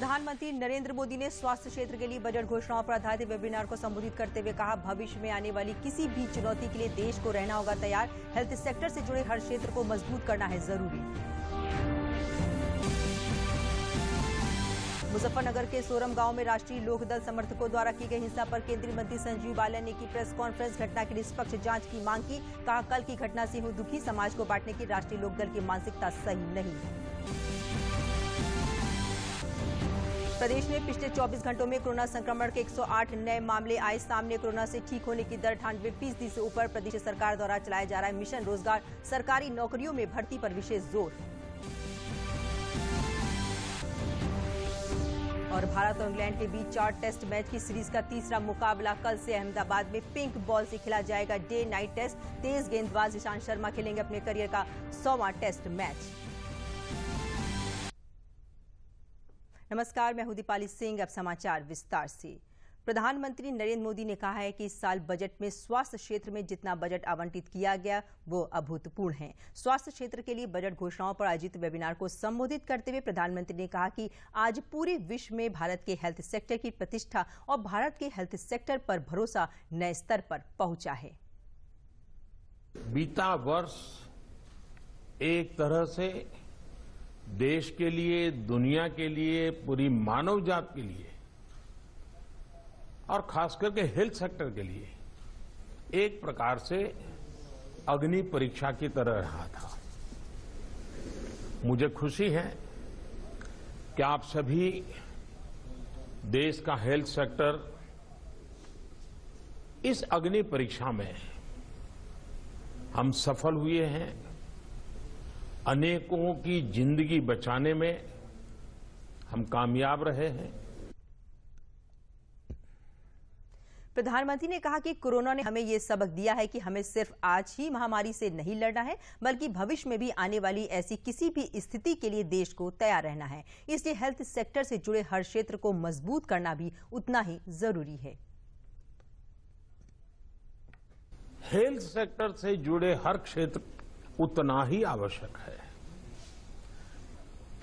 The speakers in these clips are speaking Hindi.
प्रधानमंत्री नरेंद्र मोदी ने स्वास्थ्य क्षेत्र के लिए बजट घोषणाओं पर आधारित वेबिनार को संबोधित करते हुए कहा, भविष्य में आने वाली किसी भी चुनौती के लिए देश को रहना होगा तैयार। हेल्थ सेक्टर से जुड़े हर क्षेत्र को मजबूत करना है जरूरी। मुजफ्फरनगर के सोरम गांव में राष्ट्रीय लोकदल समर्थकों द्वारा की गई हिंसा पर केंद्रीय मंत्री संजीव बालियान ने की प्रेस कॉन्फ्रेंस। घटना की निष्पक्ष जांच की मांग की। कहा, कल की घटना से हूं दुखी। समाज को बांटने की राष्ट्रीय लोकदल की मानसिकता सही नहीं। प्रदेश में पिछले 24 घंटों में कोरोना संक्रमण के 108 नए मामले आए सामने। कोरोना से ठीक होने की दर 98% से ऊपर। प्रदेश सरकार द्वारा चलाया जा रहा है मिशन रोजगार। सरकारी नौकरियों में भर्ती पर विशेष जोर। और भारत और इंग्लैंड के बीच 4 टेस्ट मैच की सीरीज का तीसरा मुकाबला कल से अहमदाबाद में पिंक बॉल से खेला जाएगा। Day night test. तेज गेंदबाज ईशांत शर्मा खेलेंगे अपने करियर का 100वां टेस्ट मैच। नमस्कार, मैं हूं दीपाली सिंह। अब समाचार विस्तार से। प्रधानमंत्री नरेंद्र मोदी ने कहा है कि इस साल बजट में स्वास्थ्य क्षेत्र में जितना बजट आवंटित किया गया वो अभूतपूर्व है। स्वास्थ्य क्षेत्र के लिए बजट घोषणाओं पर आयोजित वेबिनार को संबोधित करते हुए प्रधानमंत्री ने कहा कि आज पूरे विश्व में भारत के हेल्थ सेक्टर की प्रतिष्ठा और भारत के हेल्थ सेक्टर पर भरोसा नए स्तर पर पहुंचा है। बीता वर्ष एक तरह से देश के लिए, दुनिया के लिए, पूरी मानव जात के लिए और खास करके हेल्थ सेक्टर के लिए एक प्रकार से अग्नि परीक्षा की तरह रहा था। मुझे खुशी है कि आप सभी देश का हेल्थ सेक्टर इस अग्नि परीक्षा में हम सफल हुए हैं। अनेकों की जिंदगी बचाने में हम कामयाब रहे हैं। प्रधानमंत्री ने कहा कि कोरोना ने हमें ये सबक दिया है कि हमें सिर्फ आज ही महामारी से नहीं लड़ना है, बल्कि भविष्य में भी आने वाली ऐसी किसी भी स्थिति के लिए देश को तैयार रहना है। इसलिए हेल्थ सेक्टर से जुड़े हर क्षेत्र को मजबूत करना भी उतना ही जरूरी है। हेल्थ सेक्टर से जुड़े हर क्षेत्र उतना ही आवश्यक है।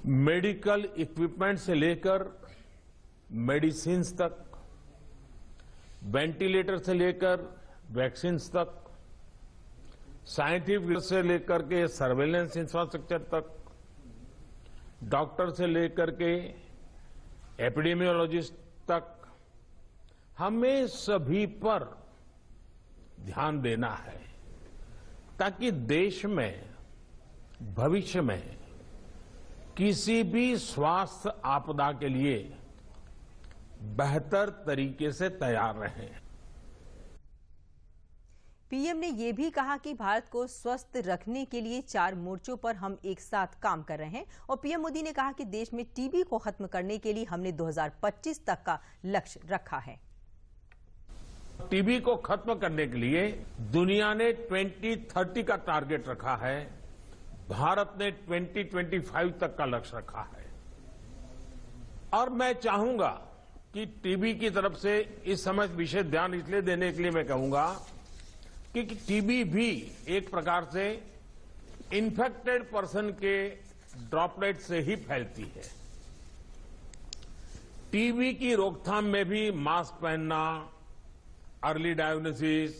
मेडिकल इक्विपमेंट से लेकर मेडिसिन तक, वेंटिलेटर से लेकर वैक्सीन तक, साइंटिफिक से लेकर के सर्वेलेंस इंफ्रास्ट्रक्चर तक, डॉक्टर से लेकर के एपिडेमियोलॉजिस्ट तक, हमें सभी पर ध्यान देना है ताकि देश में भविष्य में किसी भी स्वास्थ्य आपदा के लिए बेहतर तरीके से तैयार रहें। पीएम ने यह भी कहा कि भारत को स्वस्थ रखने के लिए 4 मोर्चों पर हम एक साथ काम कर रहे हैं। और पीएम मोदी ने कहा कि देश में टीबी को खत्म करने के लिए हमने 2025 तक का लक्ष्य रखा है। टीबी को खत्म करने के लिए दुनिया ने 2030 का टारगेट रखा है। भारत ने 2025 तक का लक्ष्य रखा है। और मैं चाहूंगा कि टीबी की तरफ से इस समय विशेष ध्यान इसलिए देने के लिए मैं कहूंगा कि टीबी भी एक प्रकार से इन्फेक्टेड पर्सन के ड्रॉपलेट से ही फैलती है। टीबी की रोकथाम में भी मास्क पहनना, अर्ली डायग्नोसिस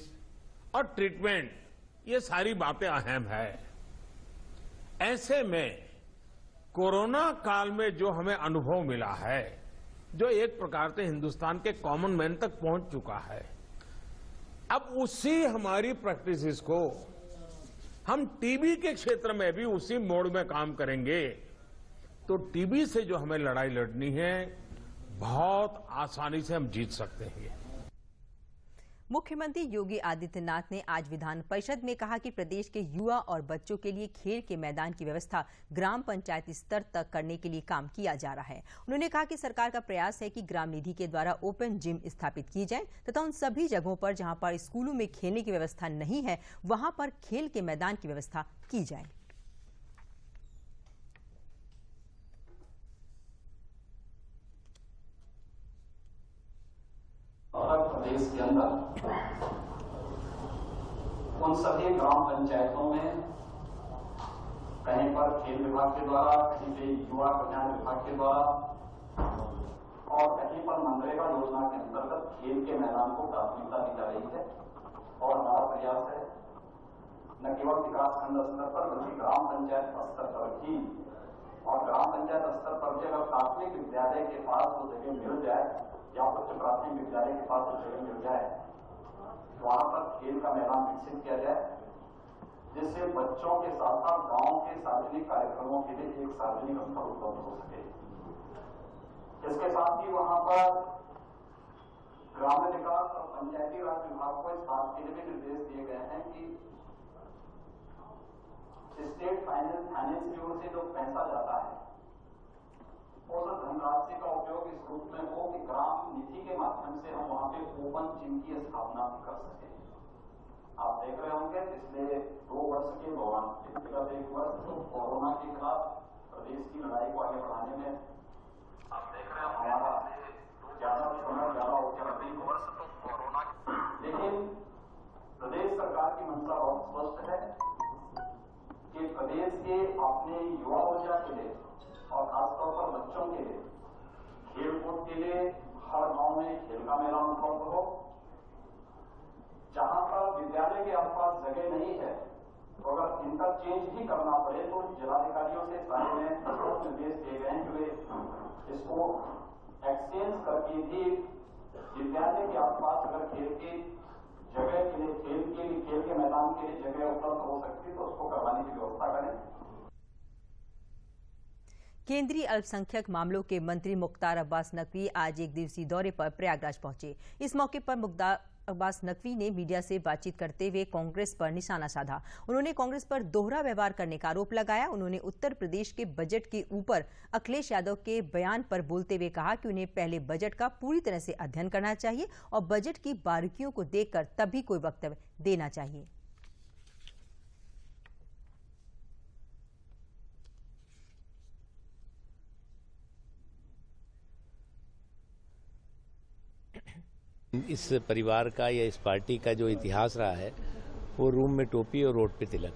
और ट्रीटमेंट, ये सारी बातें अहम है। ऐसे में कोरोना काल में जो हमें अनुभव मिला है, जो एक प्रकार से हिंदुस्तान के कॉमन मैन तक पहुंच चुका है, अब उसी हमारी प्रैक्टिसेस को हम टीबी के क्षेत्र में भी उसी मोड में काम करेंगे तो टीबी से जो हमें लड़ाई लड़नी है बहुत आसानी से हम जीत सकते हैं। मुख्यमंत्री योगी आदित्यनाथ ने आज विधान परिषद में कहा कि प्रदेश के युवा और बच्चों के लिए खेल के मैदान की व्यवस्था ग्राम पंचायत स्तर तक करने के लिए काम किया जा रहा है। उन्होंने कहा कि सरकार का प्रयास है कि ग्राम निधि के द्वारा ओपन जिम स्थापित की जाए तथा उन सभी जगहों पर जहां पर स्कूलों में खेलने की व्यवस्था नहीं है वहां पर खेल के मैदान की व्यवस्था की जाए। और प्रदेश के अंदर उन सभी ग्राम पंचायतों में कहीं पर खेल विभाग के द्वारा, कहीं पे युवा कल्याण विभाग के द्वारा और पहली पर मनरेगा योजना के अंतर्गत खेल के मैदान को प्राथमिकता दी जा रही है और हमारा प्रयास है न केवल विकासखंड स्तर पर बल्कि ग्राम पंचायत स्तर पर भी, और ग्राम पंचायत स्तर पर भी अगर प्राथमिक विद्यालय के पास वो जगह मिल जाए या उच्च प्राथमिक विद्यालय के पास वो जगह मिल जाए तो वहां पर खेल का मैदान विकसित किया जाए, जिससे बच्चों के साथ साथ गांव के सार्वजनिक कार्यक्रमों के लिए एक सार्वजनिक स्थल उपलब्ध हो सके। इसके साथ ही वहां पर ग्रामीण विकास और पंचायती राज विभाग को इस बात के लिए भी निर्देश दिए गए हैं कि स्टेट फाइनेंस की ओर से जो पैसा जाता है उस धनराशि का उपयोग इस रूप में हो कि ग्राम निधि के माध्यम से हम वहां पे ओपन जिम की स्थापना भी कर सकें। आप देख रहे होंगे पिछले 2 वर्ष के दौरान, विगत 1 वर्ष तो कोरोना के खिलाफ प्रदेश की लड़ाई को आगे बढ़ाने में आप देख रहे हैं हमारा ज्यादा हो गया 3 वर्ष तो कोरोना, लेकिन प्रदेश सरकार की मंशा बहुत स्पष्ट है कि प्रदेश के अपने युवा ऊर्जा के लिए और खासतौर पर बच्चों के लिए खेलकूद के लिए हर गांव में खेल का मैदान उपलब्ध हो। जहां पर विद्यालय के आसपास जगह नहीं है तो अगर इंटरचेंज भी करना पड़े तो जिलाधिकारियों से इस बारे में निर्देश दिए गए हैं कि वे इसको एक्सचेंज करके भी विद्यालय के आसपास अगर खेल की जगह के लिए खेल के मैदान के लिए जगह उपलब्ध हो सकती है तो उसको करवाने की व्यवस्था करें। केंद्रीय अल्पसंख्यक मामलों के मंत्री मुख्तार अब्बास नकवी आज एक दिवसीय दौरे पर प्रयागराज पहुंचे। इस मौके पर मुख्तार अब्बास नकवी ने मीडिया से बातचीत करते हुए कांग्रेस पर निशाना साधा। उन्होंने कांग्रेस पर दोहरा व्यवहार करने का आरोप लगाया। उन्होंने उत्तर प्रदेश के बजट के ऊपर अखिलेश यादव के बयान पर बोलते हुए कहा कि उन्हें पहले बजट का पूरी तरह से अध्ययन करना चाहिए और बजट की बारीकियों को देखकर तभी कोई वक्तव्य देना चाहिए। इस परिवार का या इस पार्टी का जो इतिहास रहा है वो रूम में टोपी और रोड पे तिलक,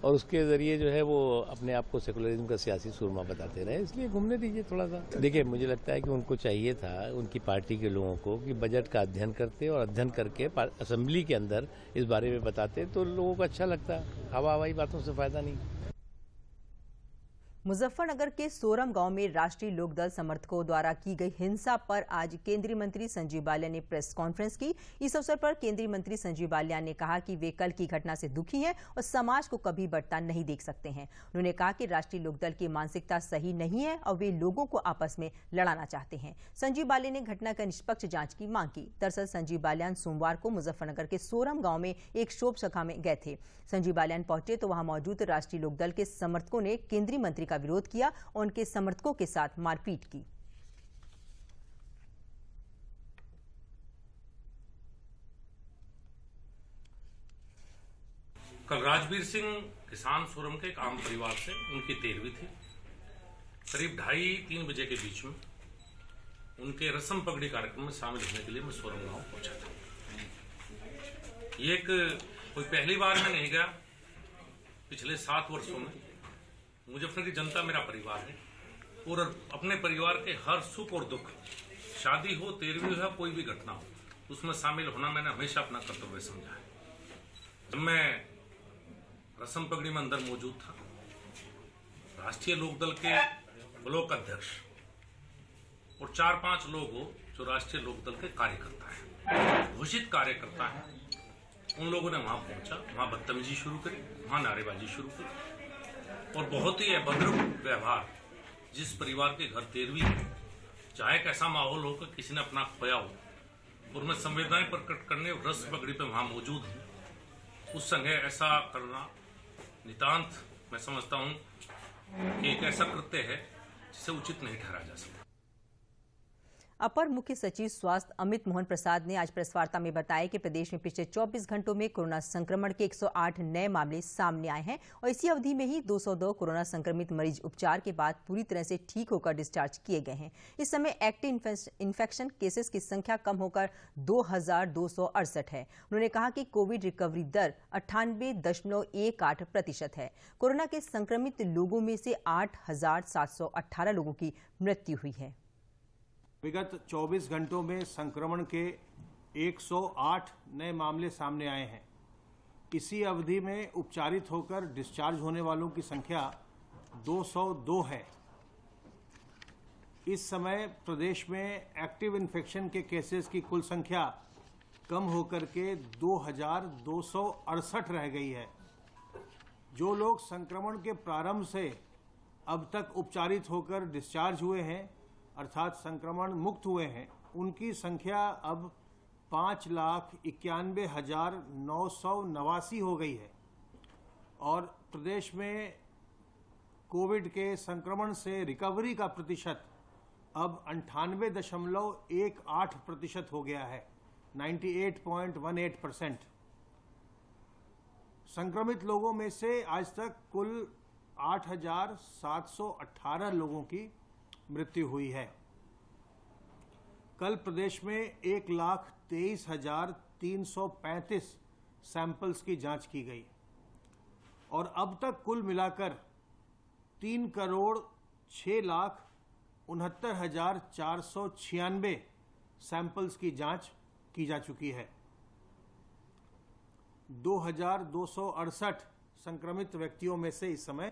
और उसके जरिए जो है वो अपने आप को सेकुलरिज्म का सियासी सूरमा बताते रहे। इसलिए घूमने दीजिए थोड़ा सा। देखिए, मुझे लगता है कि उनको चाहिए था, उनकी पार्टी के लोगों को, कि बजट का अध्ययन करते और अध्ययन करके असेंबली के अंदर इस बारे में बताते तो लोगों को अच्छा लगता। हवाई बातों से फायदा नहीं। मुजफ्फरनगर के सोरम गांव में राष्ट्रीय लोकदल समर्थकों द्वारा की गई हिंसा पर आज केंद्रीय मंत्री संजीव बालियान ने प्रेस कॉन्फ्रेंस की। इस अवसर पर केंद्रीय मंत्री संजीव बालियान ने कहा कि वे कल की घटना से दुखी हैं और समाज को कभी बढ़ता नहीं देख सकते हैं। उन्होंने कहा कि राष्ट्रीय लोकदल की मानसिकता सही नहीं है और वे लोगों को आपस में लड़ाना चाहते हैं। संजीव बालियान ने घटना का निष्पक्ष जांच की मांग की। दरअसल संजीव बालियान सोमवार को मुजफ्फरनगर के सोरम गांव में एक शोभ सभा में गए थे। संजीव बालियान पहुंचे तो वहां मौजूद राष्ट्रीय लोकदल के समर्थकों ने केंद्रीय मंत्री का विरोध किया और उनके समर्थकों के साथ मारपीट की। कल राजवीर सिंह किसान सोरम के एक आम परिवार से उनकी 13वीं थी। करीब 2:30-3 बजे के बीच में उनके रस्म पगड़ी कार्यक्रम में शामिल होने के लिए मैं सोरम गांव पहुंचा था। ये कोई पहली बार में नहीं गया। पिछले 7 वर्षों में मुजफ्फरनगर की जनता मेरा परिवार है और अपने परिवार के हर सुख और दुख, शादी हो, 13वीं हो, कोई भी घटना हो, उसमें शामिल होना मैंने हमेशा अपना कर्तव्य समझा है। जब मैं रस्म पगड़ी में अंदर मौजूद था, राष्ट्रीय लोकदल के ब्लॉक अध्यक्ष और 4-5 लोग हो जो राष्ट्रीय लोकदल के कार्यकर्ता हैं, घोषित कार्यकर्ता हैं, उन लोगों ने वहां पहुंचा, वहां बदतमीजी शुरू करी, वहां नारेबाजी शुरू करी और बहुत ही अभद्र व्यवहार। जिस परिवार के घर 13वीं है, चाहे कैसा माहौल हो कि किसी ने अपना खोया हो और मैं संवेदनाएं प्रकट करने और रस्म पगड़ी पे वहां मौजूद हूं, उस संगे ऐसा करना नितांत मैं समझता हूं कि एक ऐसा कृत्य है जिसे उचित नहीं ठहराया जा सकता। अपर मुख्य सचिव स्वास्थ्य अमित मोहन प्रसाद ने आज प्रेस वार्ता में बताया कि प्रदेश में पिछले 24 घंटों में कोरोना संक्रमण के 108 नए मामले सामने आए हैं और इसी अवधि में ही 202 कोरोना संक्रमित मरीज उपचार के बाद पूरी तरह से ठीक होकर डिस्चार्ज किए गए हैं। इस समय एक्टिव इन्फेक्शन केसेस की संख्या कम होकर 2268 है। उन्होंने कहा कि कोविड रिकवरी दर 98.18% है। कोरोना के संक्रमित लोगों में से 8718 लोगों की मृत्यु हुई है। विगत 24 घंटों में संक्रमण के 108 नए मामले सामने आए हैं। इसी अवधि में उपचारित होकर डिस्चार्ज होने वालों की संख्या 202 है। इस समय प्रदेश में एक्टिव इन्फेक्शन के केसेस की कुल संख्या कम होकर के 2268 रह गई है। जो लोग संक्रमण के प्रारंभ से अब तक उपचारित होकर डिस्चार्ज हुए हैं अर्थात संक्रमण मुक्त हुए हैं, उनकी संख्या अब 5,91,989 हो गई है और प्रदेश में कोविड के संक्रमण से रिकवरी का प्रतिशत अब 98.18% हो गया है, 98.18%। संक्रमित लोगों में से आज तक कुल 8,718 लोगों की मृत्यु हुई है। कल प्रदेश में 1,23,335 सैंपल्स की जांच की गई और अब तक कुल मिलाकर 3,06,69,496 सैंपल्स की जांच की जा चुकी है। 2,268 संक्रमित व्यक्तियों में से इस समय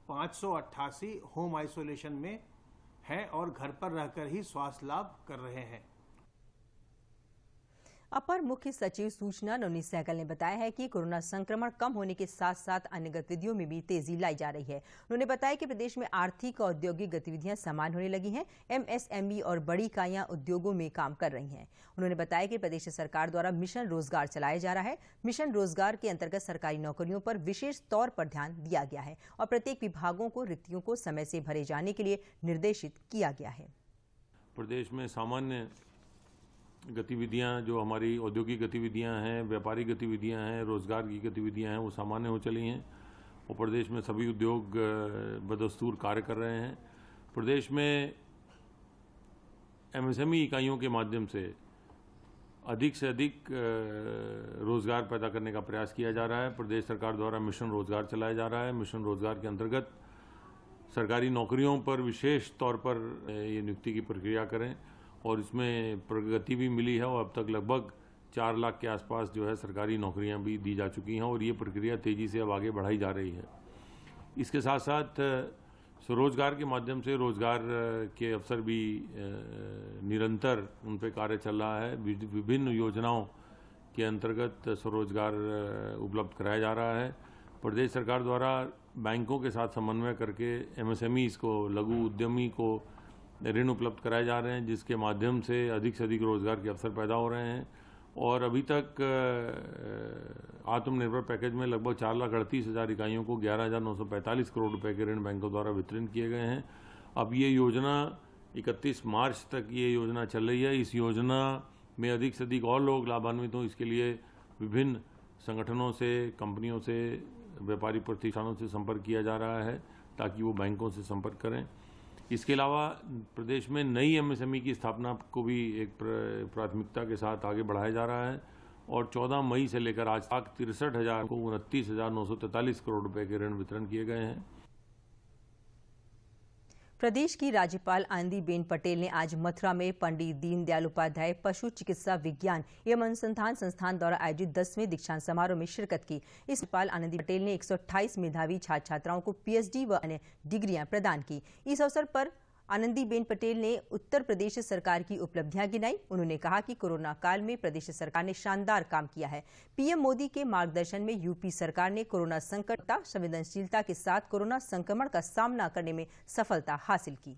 588 होम आइसोलेशन में हैं और घर पर रहकर ही स्वास्थ्य लाभ कर रहे हैं। अपर मुख्य सचिव सूचना नवनीत सहगल ने बताया है कि कोरोना संक्रमण कम होने के साथ साथ अन्य गतिविधियों में भी तेजी लाई जा रही है। उन्होंने बताया कि प्रदेश में आर्थिक और औद्योगिक गतिविधियां सामान्य होने लगी हैं। एमएसएमई और बड़ी इकाइयां उद्योगों में काम कर रही हैं। उन्होंने बताया कि प्रदेश सरकार द्वारा मिशन रोजगार चलाया जा रहा है। मिशन रोजगार के अंतर्गत सरकारी नौकरियों पर विशेष तौर पर ध्यान दिया गया है और प्रत्येक विभागों को रिक्तियों को समय से भरे जाने के लिए निर्देशित किया गया है। प्रदेश में सामान्य गतिविधियां, जो हमारी औद्योगिक गतिविधियां हैं, व्यापारिक गतिविधियां हैं, रोजगार की गतिविधियां हैं, वो सामान्य हो चली हैं और प्रदेश में सभी उद्योग बदस्तूर कार्य कर रहे हैं। प्रदेश में एमएसएमई इकाइयों के माध्यम से अधिक रोजगार पैदा करने का प्रयास किया जा रहा है। प्रदेश सरकार द्वारा मिशन रोजगार चलाया जा रहा है। मिशन रोजगार के अंतर्गत सरकारी नौकरियों पर विशेष तौर पर ये नियुक्ति की प्रक्रिया करें और इसमें प्रगति भी मिली है और अब तक लगभग 4 लाख के आसपास जो है सरकारी नौकरियां भी दी जा चुकी हैं और ये प्रक्रिया तेज़ी से अब आगे बढ़ाई जा रही है। इसके साथ साथ स्वरोजगार के माध्यम से रोजगार के अवसर भी निरंतर उन पर कार्य चल रहा है। विभिन्न योजनाओं के अंतर्गत स्वरोजगार उपलब्ध कराया जा रहा है। प्रदेश सरकार द्वारा बैंकों के साथ समन्वय करके एमएसएमईज को, लघु उद्यमी को ऋण उपलब्ध कराए जा रहे हैं, जिसके माध्यम से अधिक रोजगार के अवसर पैदा हो रहे हैं और अभी तक आत्मनिर्भर पैकेज में लगभग 4,38,000 इकाइयों को 11,945 करोड़ रुपए के ऋण बैंकों द्वारा वितरण किए गए हैं। अब ये योजना 31 मार्च तक ये योजना चल रही है। इस योजना में अधिक से अधिक और लोग लाभान्वित हों, इसके लिए विभिन्न संगठनों से, कंपनियों से, व्यापारिक प्रतिष्ठानों से संपर्क किया जा रहा है ताकि वो बैंकों से संपर्क करें। इसके अलावा प्रदेश में नई एमएसएमई की स्थापना को भी एक प्राथमिकता के साथ आगे बढ़ाया जा रहा है और 14 मई से लेकर आज तक 63,000 को 29,943 करोड़ रुपए के ऋण वितरण किए गए हैं। प्रदेश की राज्यपाल आनंदीबेन पटेल ने आज मथुरा में पंडित दीनदयाल उपाध्याय पशु चिकित्सा विज्ञान एवं अनुसंधान संस्थान द्वारा आयोजित 10वें दीक्षांत समारोह में शिरकत की। इस राज्यपाल आनंदीबेन पटेल ने 128 मेधावी छात्र छात्राओं को पीएचडी व अन्य डिग्रियां प्रदान की। इस अवसर पर आनंदीबेन पटेल ने उत्तर प्रदेश सरकार की उपलब्धियां गिनाई। उन्होंने कहा कि कोरोना काल में प्रदेश सरकार ने शानदार काम किया है। पीएम मोदी के मार्गदर्शन में यूपी सरकार ने कोरोना संकट संवेदनशीलता के साथ कोरोना संक्रमण का सामना करने में सफलता हासिल की।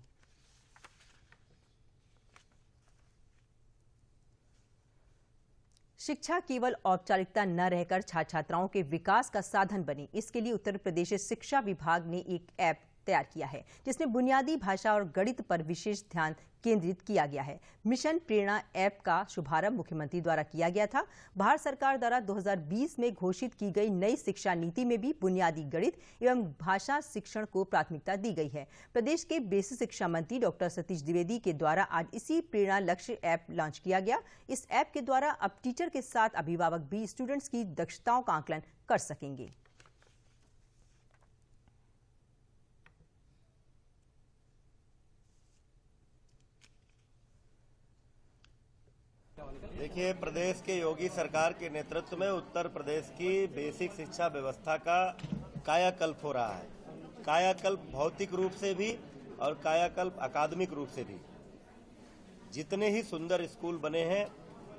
शिक्षा केवल औपचारिकता न रहकर छात्र छात्राओं के विकास का साधन बने, इसके लिए उत्तर प्रदेश शिक्षा विभाग ने एक ऐप तैयार किया है जिसमें बुनियादी भाषा और गणित पर विशेष ध्यान केंद्रित किया गया है। मिशन प्रेरणा ऐप का शुभारंभ मुख्यमंत्री द्वारा किया गया था। भारत सरकार द्वारा 2020 में घोषित की गई नई शिक्षा नीति में भी बुनियादी गणित एवं भाषा शिक्षण को प्राथमिकता दी गई है। प्रदेश के बेसिक शिक्षा मंत्री डॉक्टर सतीश द्विवेदी के द्वारा आज इसी प्रेरणा लक्ष्य ऐप लॉन्च किया गया। इस ऐप के द्वारा अब टीचर के साथ अभिभावक भी स्टूडेंट्स की दक्षताओं का आकलन कर सकेंगे। देखिए, प्रदेश के योगी सरकार के नेतृत्व में उत्तर प्रदेश की बेसिक शिक्षा व्यवस्था का कायाकल्प हो रहा है। कायाकल्प भौतिक रूप से भी और कायाकल्प अकादमिक रूप से भी। जितने ही सुंदर स्कूल बने हैं,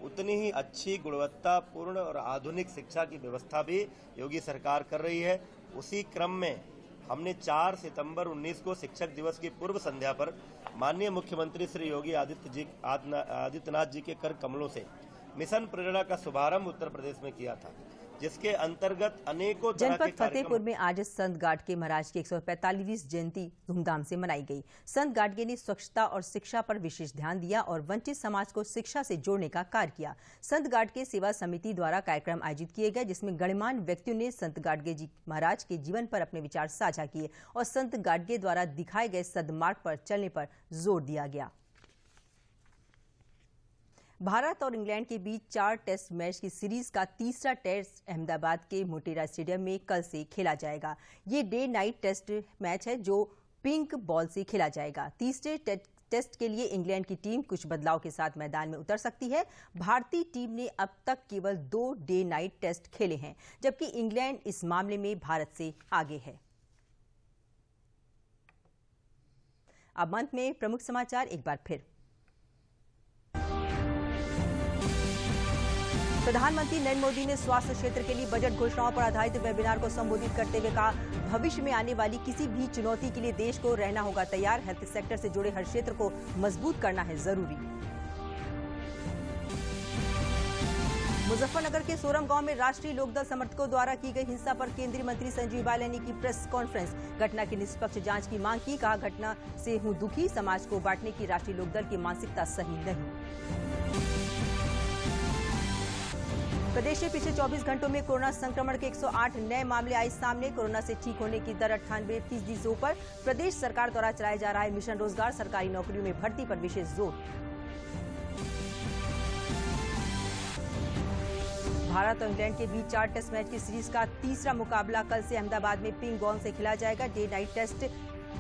उतनी ही अच्छी गुणवत्तापूर्ण और आधुनिक शिक्षा की व्यवस्था भी योगी सरकार कर रही है। उसी क्रम में हमने 4 सितंबर 19 को शिक्षक दिवस की पूर्व संध्या पर माननीय मुख्यमंत्री श्री योगी आदित्यनाथ जी के कर कमलों से मिशन प्रेरणा का शुभारंभ उत्तर प्रदेश में किया था, जिसके अंतर्गत अनेकों तरह के जनपद फतेहपुर में आज संत गाडगे महाराज की 145वीं जयंती धूमधाम से मनाई गई। संत गाडगे ने स्वच्छता और शिक्षा पर विशेष ध्यान दिया और वंचित समाज को शिक्षा से जोड़ने का कार्य किया। संत गाडगे सेवा समिति द्वारा कार्यक्रम आयोजित किए गए, जिसमें गणमान्य व्यक्तियों ने संत गाडगे जी महाराज के जीवन पर अपने विचार साझा किए और संत गाडगे द्वारा दिखाए गए सद्मार्ग पर चलने पर जोर दिया गया। भारत और इंग्लैंड के बीच 4 टेस्ट मैच की सीरीज का तीसरा टेस्ट अहमदाबाद के मोटेरा स्टेडियम में कल से खेला जाएगा। ये डे नाइट टेस्ट मैच है जो पिंक बॉल से खेला जाएगा। तीसरे टेस्ट के लिए इंग्लैंड की टीम कुछ बदलाव के साथ मैदान में उतर सकती है। भारतीय टीम ने अब तक केवल 2 डे नाइट टेस्ट खेले हैं, जबकि इंग्लैंड इस मामले में भारत से आगे है। अब अंत में प्रमुख समाचार एक बार फिर। प्रधानमंत्री नरेंद्र मोदी ने स्वास्थ्य क्षेत्र के लिए बजट घोषणाओं पर आधारित वेबिनार को संबोधित करते हुए कहा, भविष्य में आने वाली किसी भी चुनौती के लिए देश को रहना होगा तैयार। हेल्थ सेक्टर से जुड़े हर क्षेत्र को मजबूत करना है जरूरी। मुजफ्फरनगर के सोरम गांव में राष्ट्रीय लोकदल समर्थकों द्वारा की गई हिंसा पर केंद्रीय मंत्री संजीव बालियान ने की प्रेस कॉन्फ्रेंस। घटना की निष्पक्ष जांच की मांग की। कहा, घटना से हूं दुखी, समाज को बांटने की राष्ट्रीय लोकदल की मानसिकता सही नहीं। प्रदेश में पिछले 24 घंटों में कोरोना संक्रमण के 108 नए मामले आए सामने। कोरोना से ठीक होने की दर 98% से ऊपर। प्रदेश सरकार द्वारा चलाया जा रहा है मिशन रोजगार, सरकारी नौकरियों में भर्ती पर विशेष जोर। भारत और इंग्लैंड के बीच 4 टेस्ट मैच की सीरीज का तीसरा मुकाबला कल से अहमदाबाद में पिंक बॉल से खेला जाएगा। Day night test.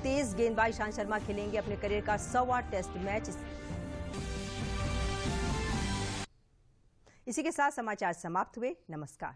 तेज गेंदबाज ईशांत शर्मा खेलेंगे अपने करियर का 100वां टेस्ट मैच। इसी के साथ समाचार समाप्त हुए। नमस्कार।